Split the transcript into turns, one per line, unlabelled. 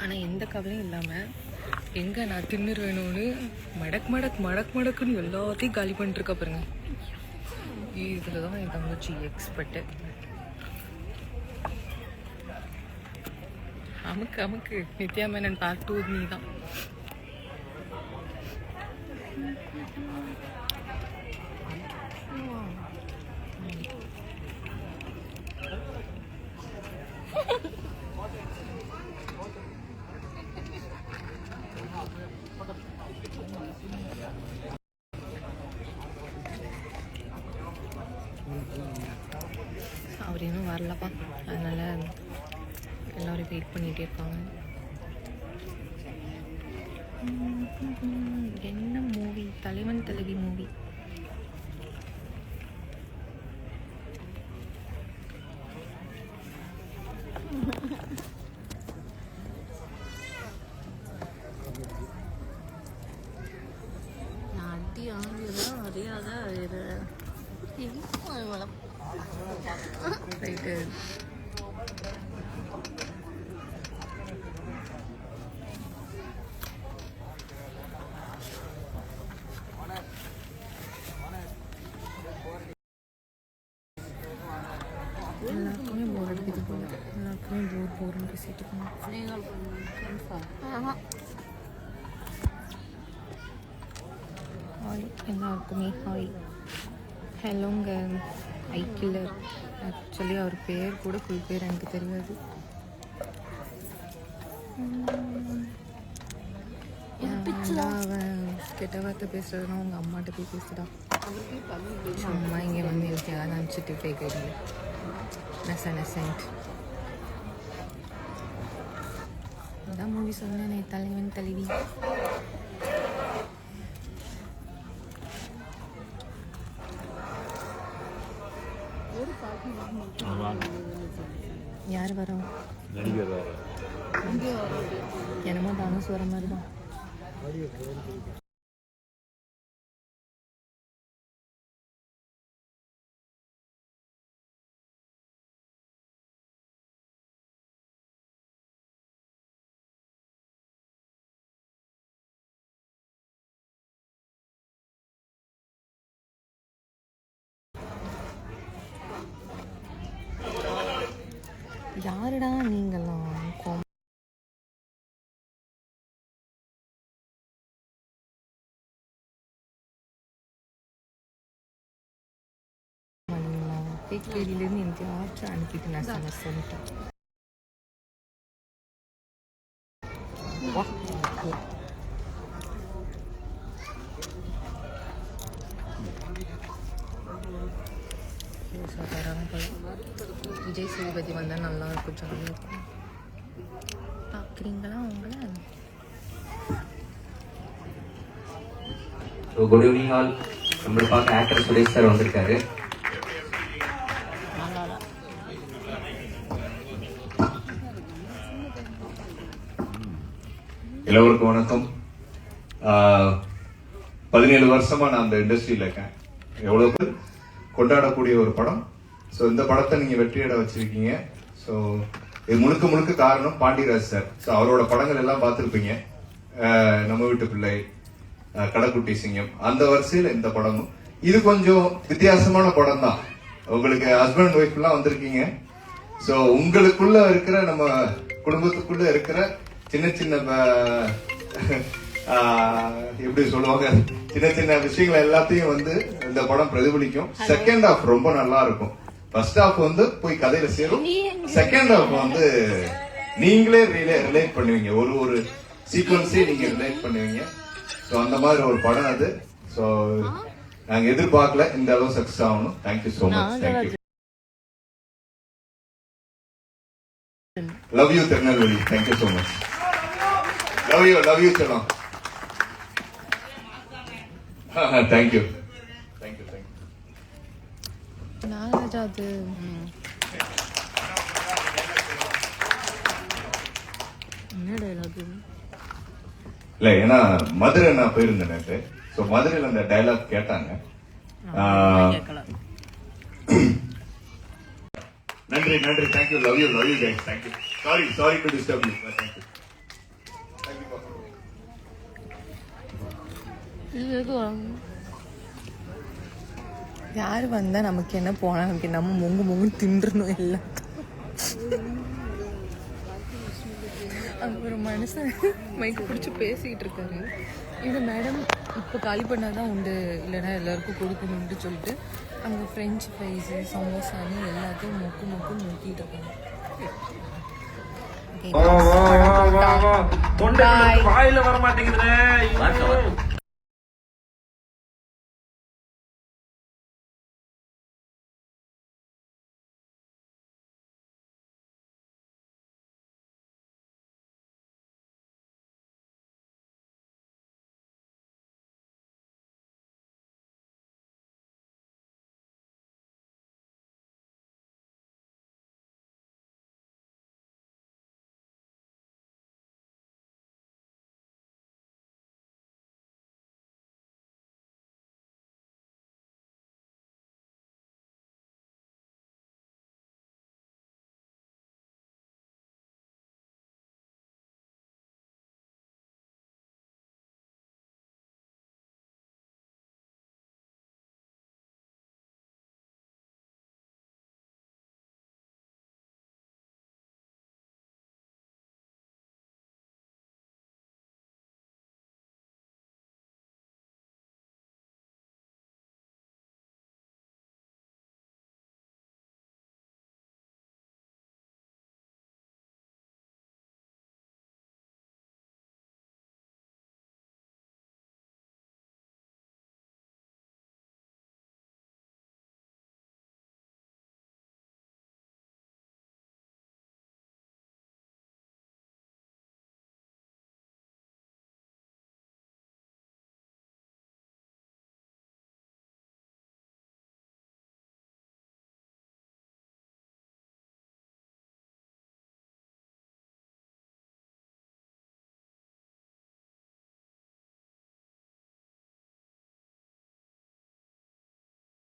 ஆனால் எந்த கவலையும் இல்லாமல் எங்கே நான் தின்னுரு வேணும்னு மடக்குன்னு எல்லாத்தையும் காலி பண்ணிட்டுருக்கா பாருங்க. இதில் தான் என் தங்கச்சி எக்ஸ்பர்ட்டு. அமுக்கு நித்யா மேனன் பார்ட் 2 நீ தான். அவர் இன்னும் வரலப்பா, அதனால் எல்லோரும் வெயிட் பண்ணிகிட்டே இருக்காங்க. என்ன மூவி? தலைவன் தலைவி மூவி. அடி ஆகுதான் அறியாத ரைட்டு. எல்லாருக்குமே போர் அடிக்குது போல. எல்லாருக்குமே போர்னு பேசிட்டு இருக்கோம். ஹாய் எல்லாருக்குமே ஹாய். ஹலோங்க ஐ கில்லர். ஆக்சுவலி அவர் பேர் கூட ஃபுல் பேர் எனக்கு தெரியாது. அவன் கெட்ட வார்த்தை பேசுறதுனா உங்க அம்மாட்ட போய் பேசுகிறான். சும்மா இங்கே வந்து இருக்கேன் நினச்சிட்டு போய் கேட்கல. நெசன்ட் இதான் மூவி சொன்னேன். தலைவன் தலைவி. யார் வரோம்? என்னமோ தானஸ் வர மாதிரி தான். யாருடா நீங்களாம்? கேடியிலேருந்து எனக்கு யாச்சும் அனுப்பிட்டு நான் சொல்லிட்டேன். விஜய் சேதுபதி வந்தால் நல்லா இருக்கும், ஜாலியாக இருக்கும். பார்க்குறீங்களா உங்களை?
Good evening all. நம்மளை பார்க்க ஆக்டர் சுரேஷ் சார் வந்திருக்காரு.
எல்லோருக்கும் வணக்கம். 17 வருஷமா நான் அந்த இண்டஸ்ட்ரியில இருக்கேன். எவ்வளவு பேர் கொண்டாடக்கூடிய ஒரு படம். ஸோ இந்த படத்தை நீங்க வெற்றியடை வச்சிருக்கீங்க. ஸோ இது முழுக்க காரணம் பாண்டியராஜ் சார். ஸோ அவரோட படங்கள் எல்லாம் பார்த்துருப்பீங்க. நம்ம வீட்டு பிள்ளை, கடைக்குட்டி சிங்கம், அந்த வரிசையில் இந்த படமும். இது கொஞ்சம் வித்தியாசமான படம் தான். உங்களுக்கு ஹஸ்பண்ட் அண்ட் ஒய்ஃப் எல்லாம் வந்திருக்கீங்க. ஸோ உங்களுக்குள்ள இருக்கிற, நம்ம குடும்பத்துக்குள்ள இருக்கிற சின்ன எப்படி சொல்லுவாங்க, சின்ன விஷயங்கள் எல்லாத்தையும் வந்து இந்த படம் பிரதிபலிக்கும். செகண்ட் ஹாஃப் ரொம்ப நல்லா இருக்கும். ஃபர்ஸ்ட் ஹாஃப் வந்து போய் கதையில சேரும். செகண்ட் ஹாஃப் வந்து நீங்களே ரிலேட் பண்ணுவீங்க. ஒரு சீக்வன்ஸே நீங்க ரிலேட் பண்ணுவீங்க. ஸோ அந்த மாதிரி ஒரு படம் அது. ஸோ நாங்க எதிர்பார்க்கல இந்த அளவு சக்சஸ் ஆகணும். Thank you so much. Thank you. Love you Tirunelveli. Thank you so much. Love you செல்லம். தேங்க்யூ.
நாகராஜா அது என்ன டைலாக்
இல்ல, ஏன்னா மதுரை நான் போயிருந்தேன் நேற்று. ஸோ மதுரையில் அந்த டைலாக் கேட்டாங்க. நன்றி. Thank you. Love you guys. Thank you. Sorry to disturb you. Thank you.
யார் வந்தா நமக்கு என்ன போனா நமக்கு நம்ம மொங்கு தின்றணும் எல்லாம். அங்க ஒரு மனுஷன் மைக்கு பிடிச்சி பேசிக்கிட்டு இருக்காரு. இந்த மேடம் இப்போ காலி பண்ணாதான் உண்டு, இல்லைன்னா எல்லாருக்கும் கொடுக்கணும்னு சொல்லிட்டு அங்கே ஃப்ரெஞ்ச் ஃப்ரைஸு சமோசான்னு எல்லாத்தையும் முக்கிட்டு இருக்காங்க.
வாயில வர மாட்டேங்குது.